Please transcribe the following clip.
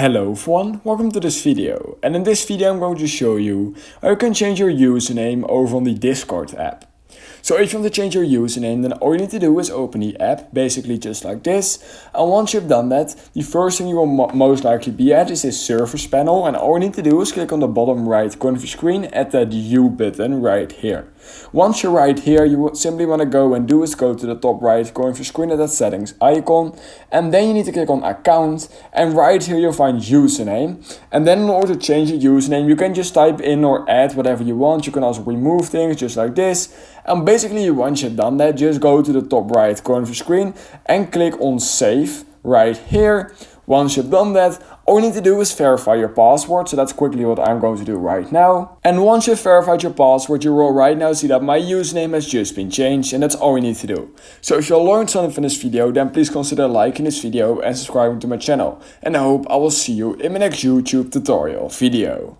Hello everyone, welcome to this video, and in this video I'm going to show you how you can change your username over on the Discord app. So if you want to change your username, then all you need to do is open the app, basically just like this. And once you've done that, the first thing you will most likely be at is this service panel. And all you need to do is click on the bottom right corner of your screen at that U button right here. Once you're right here, you would simply want to go to the top right corner of your screen at that settings icon. And then you need to click on account. And right here you'll find username. And then in order to change your username, you can just type in or add whatever you want. You can also remove things just like this. And basically, once you've done that, just go to the top right corner of your screen and click on save right here. Once you've done that, all you need to do is verify your password. So that's quickly what I'm going to do right now. And once you've verified your password, you will right now see that my username has just been changed, and that's all you need to do. So if you learned something from this video, then please consider liking this video and subscribing to my channel. And I hope I will see you in my next YouTube tutorial video.